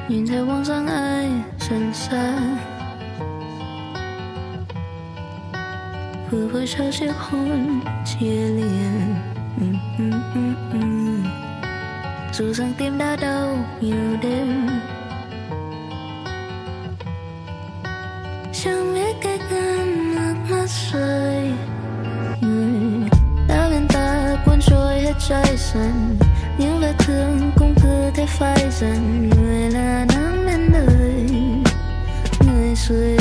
nhìn theo bóng dáng ai dần xa, vừa với trao chiếc hôn chia liền. Dù rằng tim đã đau nhiều đêm, chẳng biết cách ngăn nước mắt rơi. Người đã bên ta cuốn trôi hết trái dần, những vết thương cũng cứ thế phai dần. Người là nắng đến đời, người xuôi